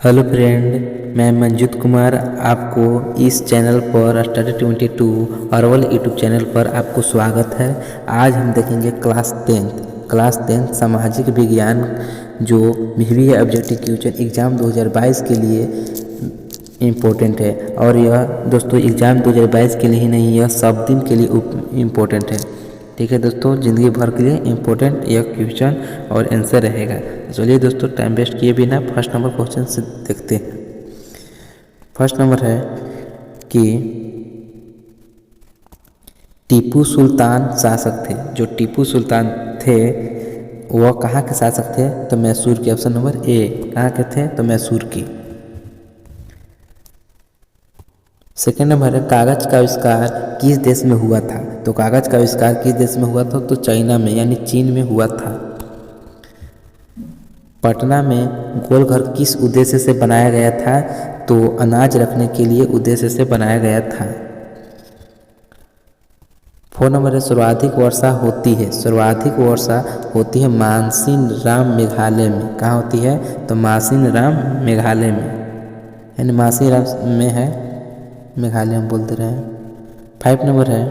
Hello friend, मैं मंजूत कुमार आपको इस चैनल पर स्टडी 22 अरवल यूट्यूब चैनल पर आपको स्वागत है। आज हम देखेंगे क्लास टेंथ सामाजिक विज्ञान जो वीवीए ऑब्जेक्टिव क्वेश्चन एग्ज़ाम 2022 के लिए इम्पोर्टेंट है। और यह दोस्तों एग्ज़ाम 2022 के लिए ही नहीं, यह सब दिन के लिए इम्पोर्टेंट है। ठीक है दोस्तों, ज़िंदगी भर के लिए इम्पोर्टेंट यह क्वेश्चन और आंसर रहेगा। चलिए दोस्तों, टाइम वेस्ट किए बिना फर्स्ट नंबर क्वेश्चन से देखते हैं। फर्स्ट नंबर है कि टीपू सुल्तान शासक थे। जो टीपू सुल्तान थे वह कहाँ के शासक थे? तो मैसूर के। Option number A. कहाँ के थे? तो मैसूर की। सेकेंड नंबर है कागज का आविष्कार किस देश में हुआ था? तो कागज का आविष्कार किस देश में हुआ था? तो चाइना में यानी चीन में हुआ था। पटना में गोलघर किस उद्देश्य से बनाया गया था? तो अनाज रखने के लिए उद्देश्य से बनाया गया था। 4 नंबर है सर्वाधिक वर्षा होती है। सर्वाधिक वर्षा होती है मासिनराम मेघालय में। कहाँ होती है? तो मासिनराम मेघालय में, यानी मासिनराम में है, मेघालय हम बोलते रहे। 5 नंबर है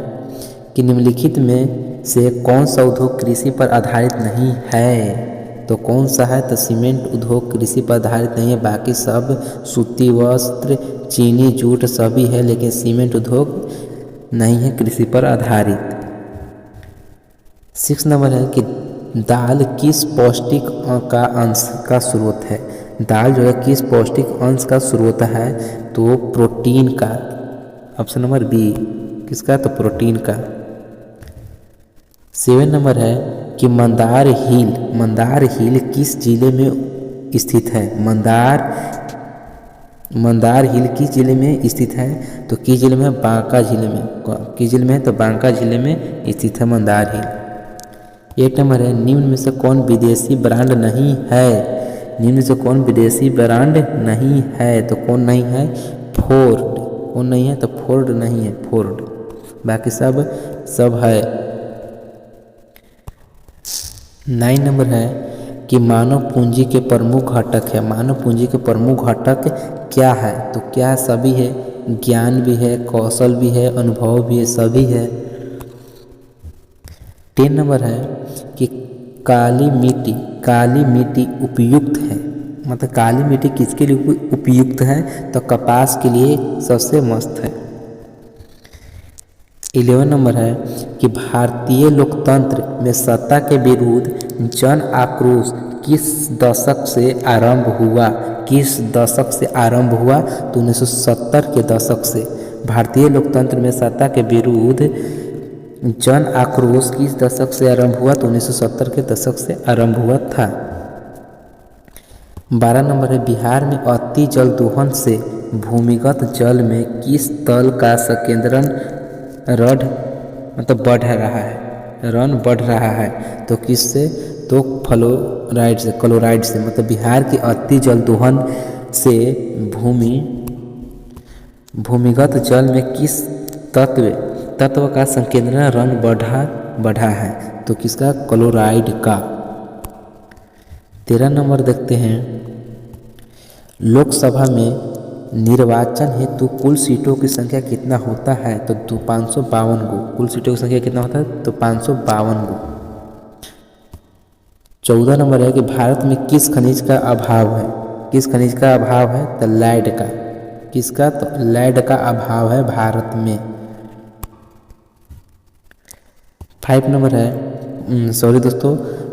कि निम्नलिखित में से कौन सा उद्योग कृषि पर आधारित नहीं है? तो कौन सा है? तो सीमेंट उद्योग कृषि पर आधारित नहीं है, बाकी सब सूती वस्त्र, चीनी, जूट सभी है, लेकिन सीमेंट उद्योग नहीं है कृषि पर आधारित। 6 नंबर है कि दाल किस पौष्टिक का अंश का स्रोत है? दाल जो है किस पौष्टिक अंश का स्रोत है? तो प्रोटीन का। Option number B. किसका? तो प्रोटीन का। 7 नंबर है कि मंदार हिल किस जिले में स्थित है? मंदार हिल किस जिले में स्थित है? तो किस जिले में? बांका जिले में। किस जिले में है? तो बांका जिले में स्थित है मंदार हिल। 8 नंबर है निम्न में से कौन विदेशी ब्रांड नहीं है? निम्न में से कौन विदेशी ब्रांड नहीं है? तो कौन नहीं है? फोर्ड। कौन नहीं है? तो फोर्ड नहीं है, फोर्ड। बाकी सब है। 9 नंबर है कि मानव पूंजी के प्रमुख घटक है। मानव पूंजी के प्रमुख घटक क्या है? तो क्या सभी है? ज्ञान भी है, कौशल भी है, अनुभव भी है, सभी है। 10 नंबर है कि काली मिट्टी उपयुक्त है। मतलब काली मिट्टी किसके लिए उपयुक्त है? तो कपास के लिए सबसे मस्त है। 11 नंबर है कि भारतीय लोकतंत्र में सत्ता के विरुद्ध जन आक्रोश किस दशक से आरंभ हुआ? किस दशक से आरंभ हुआ? तो 1970 के दशक से। भारतीय लोकतंत्र में सत्ता के विरुद्ध जन आक्रोश किस दशक से आरंभ हुआ? तो 1970 के दशक से आरंभ हुआ था। 12 नंबर है बिहार में अति जल दोहन से भूमिगत जल में किस तल का संकेंद्रण रन बढ़ रहा है? तो किससे? तो क्लोराइड से। मतलब बिहार के अति जल दोहन से भूमिगत जल में किस तत्व का संकेंद्रण रन बढ़ा है? तो किसका? क्लोराइड का। 13 नंबर देखते हैं लोकसभा में निर्वाचन हेतु कुल सीटों की संख्या कितना होता है? तो 552 गो। कुल सीटों की संख्या कितना होता है? तो 552 गो। 14 नंबर है कि भारत में किस खनिज का अभाव है? किस खनिज का अभाव है? तो लैड का। किसका? तो लैड का अभाव है भारत में। 5 नंबर है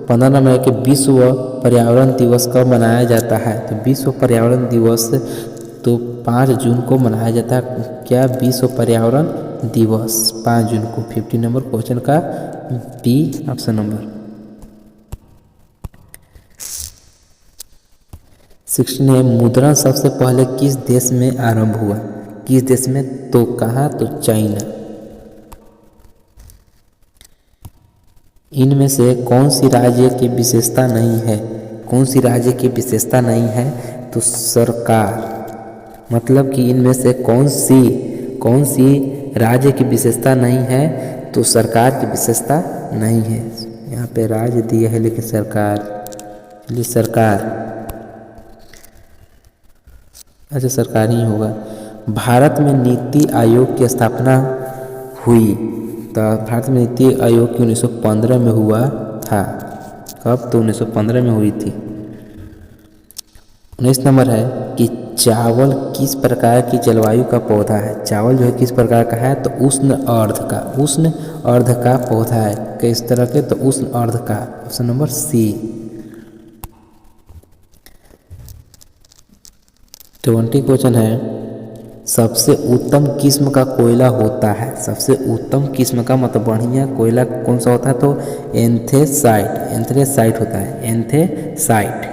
15 नंबर है कि विश्व पर्यावरण दिवस कब मनाया जाता है? तो विश्व पर्यावरण दिवस तो 5 जून को मनाया जाता है। क्या? विश्व पर्यावरण दिवस 5 जून को। 50 नंबर क्वेश्चन का बी ऑप्शन नंबर। 16 है मुद्रण सबसे पहले किस देश में आरंभ हुआ? किस देश में? तो कहाँ? तो चाइना। इनमें से कौन सी राज्य की विशेषता नहीं है? कौन सी राज्य की विशेषता नहीं है? तो सरकार। मतलब कि इनमें से कौन सी राज्य की विशेषता नहीं है? तो सरकार की विशेषता नहीं है। यहाँ पे राज्य दिया है लेकिन सरकार। चलिए सरकार। अच्छा सरकारी ही होगा। भारत में नीति आयोग की स्थापना हुई, तो भारत में नीति आयोग की 1915 में हुआ था। कब? तो 1915 में हुई थी। 19 नंबर है कि चावल किस प्रकार की जलवायु का पौधा है। चावल जो है किस प्रकार का है? तो उष्ण अर्ध का पौधा है। किस तरह के? तो उष्ण अर्ध का। ऑप्शन नंबर सी। 20 क्वेश्चन है, सबसे उत्तम किस्म का कोयला होता है। सबसे उत्तम किस्म का मतलब बढ़िया कोयला कौन सा होता है? तो एंथ्रेसाइट होता है, एंथ्रेसाइट।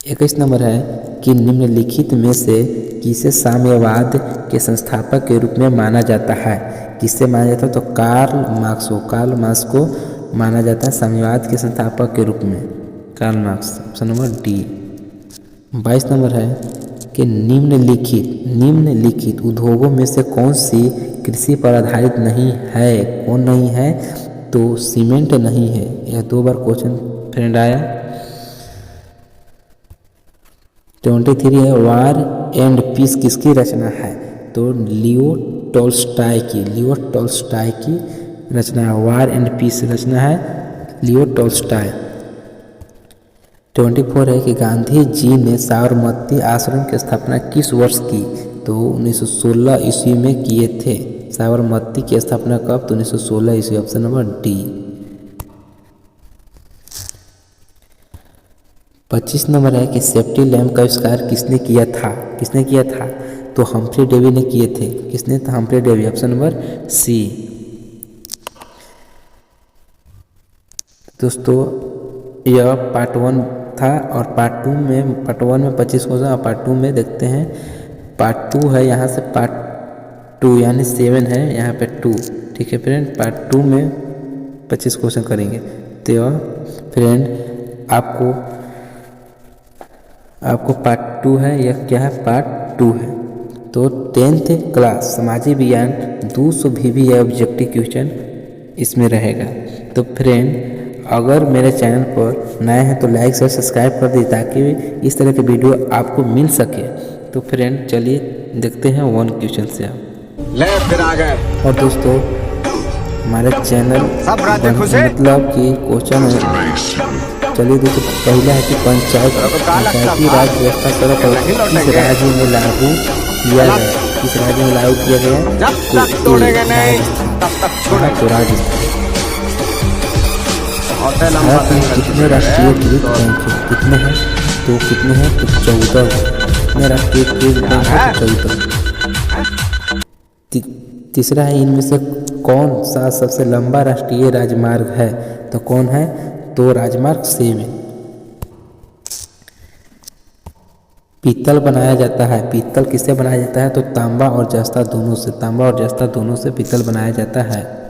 21 नंबर है कि निम्नलिखित में से किसे साम्यवाद के संस्थापक के रूप में माना जाता है। किससे माना जाता है? तो कार्ल मार्क्स को माना जाता है साम्यवाद के संस्थापक के रूप में, Karl Marx. Option number D. 22 नंबर है कि निम्नलिखित उद्योगों में से कौन सी कृषि पर आधारित नहीं है? कौन नहीं है? तो सीमेंट नहीं है। यह 2 बार क्वेश्चन फ्रेंड आया। 23 है, वार एंड पीस किसकी रचना है? तो लियो टॉल्स्टॉय की रचना है। वार एंड पीस रचना है लियो टॉल्स्टॉय। 24 है कि गांधी जी ने साबरमती आश्रम की स्थापना किस वर्ष की? तो 1916 ईस्वी में किए थे। साबरमती की स्थापना कब? तो 1916 ईस्वी। Option number D. 25 नंबर है कि सेफ्टी लैम्प का आविष्कार किसने किया था? तो हम्फ्री डेवी ने किए थे। किसने? था Humphry Davy. Option number C. दोस्तों यह पार्ट 1 था और पार्ट 1 में 25 क्वेश्चन और पार्ट 2 में देखते हैं। पार्ट 2 है, यहाँ से पार्ट 2 यानी 7 है, यहाँ पे 2। ठीक है फ्रेंड, पार्ट 2 में 25 क्वेश्चन करेंगे। तो फ्रेंड आपको पार्ट 2 है, यह क्या है? पार्ट 2 है। तो 10th क्लास सामाजिक विज्ञान 200 VV ऑब्जेक्टिव क्वेश्चन इसमें रहेगा। तो फ्रेंड अगर मेरे चैनल पर नए हैं तो लाइक से सब्सक्राइब कर दीजिए ताकि इस तरह के वीडियो आपको मिल सके। तो फ्रेंड चलिए देखते हैं 1 क्वेश्चन से आप। और दोस्तों हमारे चैनल मतलब कि क्वेश्चन है। चलिए दोस्तों पहला है कि पंचायती राज व्यवस्था सर्वप्रथम किस राज्य में लागू किया गया? किस राज्य में लागू किया गया? तो राजस्थान। भारत में कितने राष्ट्रीयकृत बैंक हैं? कितने हैं? तो 14। कितने राष्ट्रीयकृत बैंक हैं? तो 14। तीसरा है, इनमें से कौन सा सबसे लंबा राष्ट्रीय राजमार्ग है? तो कौन है? तो राजमार्ग 7। पीतल बनाया जाता है। पीतल किससे बनाया जाता है? तो तांबा और जस्ता दोनों से पीतल बनाया जाता है।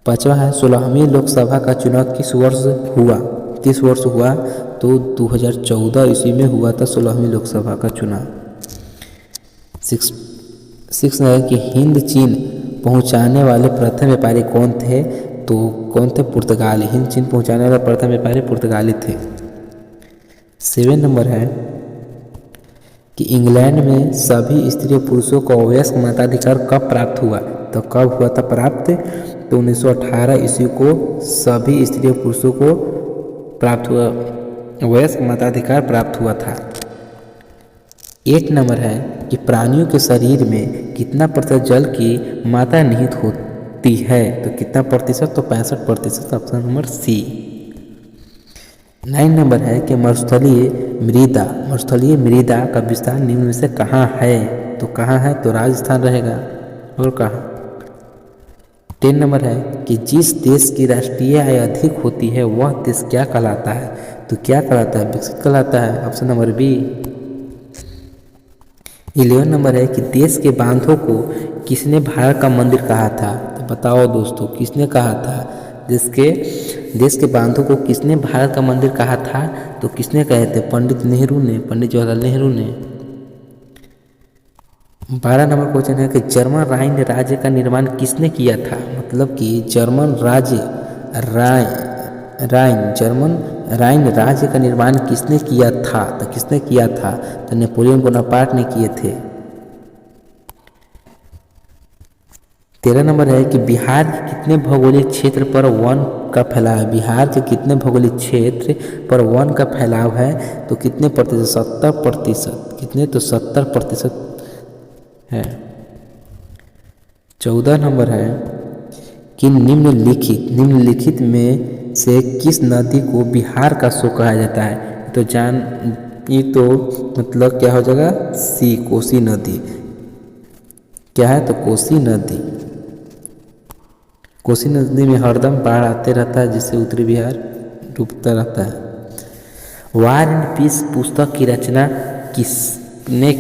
5वां है, 16वीं लोकसभा का चुनाव किस वर्ष हुआ? तो 2014 ईस्वी में हुआ था 16वीं लोकसभा का चुनाव। 6 है कि हिंद चीन पहुंचाने वाले प्रथम व्यापारी कौन थे? तो कौन थे? पुर्तगाली। हिंद चीन पहुंचाने वाले प्रथम व्यापारी पुर्तगाली थे। 7 नंबर है कि इंग्लैंड में सभी स्त्री और पुरुषों को वयस्क मताधिकार कब प्राप्त हुआ? तो कब हुआ था प्राप्त? तो 1918 ईस्वी को सभी स्त्री और पुरुषों को वयस्क मताधिकार प्राप्त हुआ था। 8 नंबर है कि प्राणियों के शरीर में कितना प्रतिशत जल की मात्रा निहित होती है? तो कितना प्रतिशत? तो 65%। ऑप्शन नंबर सी। 9 नंबर है कि मरुस्थलीय मृदा का विस्तार निम्न में से कहाँ है? तो कहाँ है? तो राजस्थान रहेगा। और कहाँ? 10 नंबर है कि जिस देश की राष्ट्रीय आय अधिक होती है वह देश क्या कहलाता है? तो क्या कहलाता है? विकसित कहलाता है। Option number B. 11 नंबर है कि देश के बांधों को किसने भारत का मंदिर कहा था? तो बताओ दोस्तों किसने कहा था? देश के बांधों को किसने भारत का मंदिर कहा था? तो किसने कहे थे? पंडित जवाहरलाल नेहरू ने। 12 नंबर क्वेश्चन है कि जर्मन राइन राज्य का निर्माण किसने किया था? मतलब कि जर्मन राइन राज्य का निर्माण किसने किया था? तो किसने किया था? तो नेपोलियन बोनापार्ट ने किए थे। 13 नंबर है कि बिहार के कितने भौगोलिक क्षेत्र पर वन का फैलाव है? बिहार के कितने भौगोलिक क्षेत्र पर वन का फैलाव है? तो कितने प्रतिशत? 70%। कितने? तो 70% है। 14 नंबर है कि निम्नलिखित में से किस नदी को बिहार का शो कहा जाता है? ये तो मतलब क्या हो जाएगा? सी, कोसी नदी। क्या है? तो कोसी नदी। कोसी नदी में हरदम बाढ़ आते रहता है, जिससे उत्तरी बिहार डूबता रहता है। वार एंड पीस पुस्तक की रचना किसने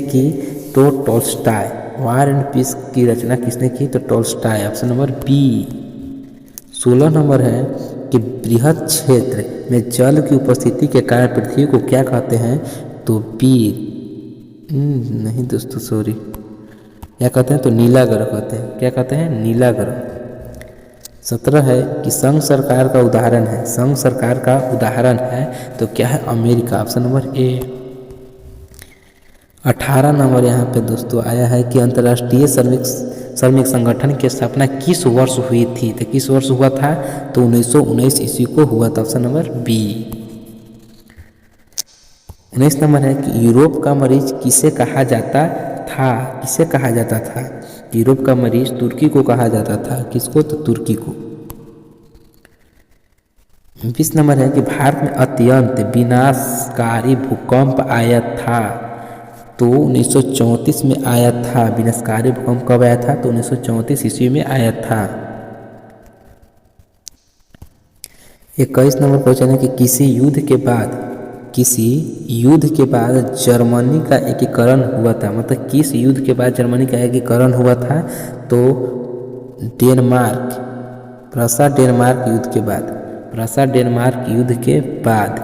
की? तो टॉल्स्टॉय। वार एंड पीस की रचना किसने की? तो टॉल्स्टॉय। Option number B. 16 नंबर है कि बृहद क्षेत्र में जल की उपस्थिति के कारण पृथ्वी को क्या कहते हैं? तो बी। नहीं दोस्तों, सॉरी, क्या कहते हैं? तो नीला ग्रह कहते हैं। क्या कहते हैं? नीला ग्रह। 17 है कि संघ सरकार का उदाहरण है। संघ सरकार का उदाहरण है तो क्या है? America. Option number A. 18 number यहाँ पे दोस्तों आया है कि अंतर्राष्ट्रीय श्रमिक संगठन की स्थापना किस वर्ष हुई थी? तो किस वर्ष हुआ था? तो 1919 ईस्वी को हुआ था। Option number B. 19 नंबर है कि यूरोप का मरीज किसे कहा जाता था? किसे कहा जाता था? यूरोप का मरीज तुर्की को कहा जाता था। किसको? तो तुर्की को। 20 नंबर है कि भारत में अत्यंत विनाशकारी भूकंप आया था। तो 1934 में आया था। विनाशकारी भूकंप कब आया था? तो 1934 ईस्वी में आया था। 21 नंबर क्वेश्चन है कि किसी युद्ध के बाद जर्मनी का एकीकरण हुआ था। मतलब किस युद्ध के बाद जर्मनी का एकीकरण हुआ था? तो प्रूसा डेनमार्क युद्ध के बाद। प्रूसा डेनमार्क युद्ध के बाद।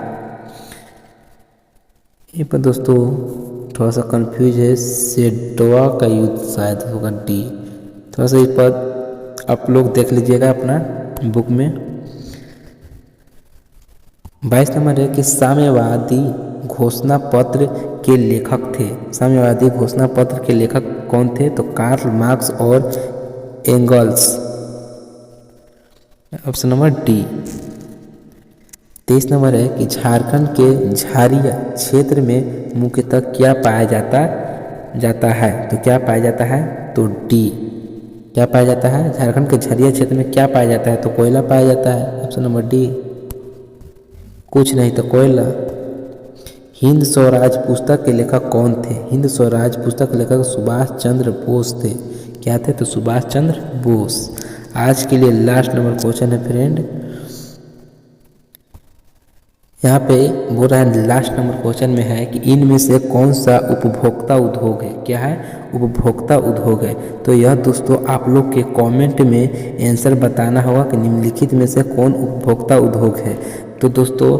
ये पर दोस्तों थोड़ा सा कंफ्यूज है। सेडोवा का युद्ध शायद होगा, डी। थोड़ा सा इस पर आप लोग देख लीजिएगा अपना बुक में। 22 नंबर है कि साम्यवादी घोषणा पत्र के लेखक थे। साम्यवादी घोषणा पत्र के लेखक कौन थे? तो कार्ल मार्क्स और angles. Option number D. 23 number है कि झारखंड के झारिया क्षेत्र में मुख्यतः क्या पाया जाता है? तो क्या पाया जाता है? तो डी। क्या पाया जाता है? झारखंड के झारिया क्षेत्र में क्या पाया जाता है? तो कोयला पाया जाता है। Option number D. कुछ नहीं तो कोयला। हिंद स्वराज पुस्तक के लेखक कौन थे? हिंद स्वराज पुस्तक के लेखक सुभाष चंद्र बोस थे। क्या थे? तो सुभाष चंद्र बोस। आज के लिए लास्ट नंबर क्वेश्चन है फ्रेंड। यहाँ पे बोल रहा है लास्ट नंबर क्वेश्चन में है कि इनमें से कौन सा उपभोक्ता उद्योग है? क्या है? उपभोक्ता उद्योग है। तो यह दोस्तों आप लोग के कमेंट में आंसर बताना होगा कि निम्नलिखित में से कौन उपभोक्ता उद्योग है। तो दोस्तों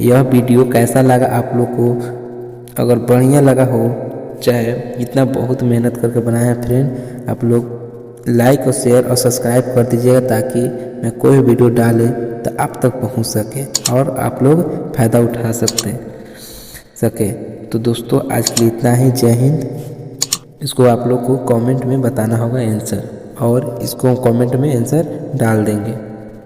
यह वीडियो कैसा लगा आप लोग को? अगर बढ़िया लगा हो, चाहे इतना बहुत मेहनत करके बनाया है फ्रेंड, आप लोग लाइक और शेयर और सब्सक्राइब कर दीजिएगा ताकि मैं कोई वीडियो डाले तो आप तक पहुंच सके और आप लोग फ़ायदा उठा सके। तो दोस्तों आज के लिए इतना ही। जय हिंद। इसको आप लोग को कमेंट में बताना होगा आंसर, और इसको कमेंट में आंसर डाल देंगे।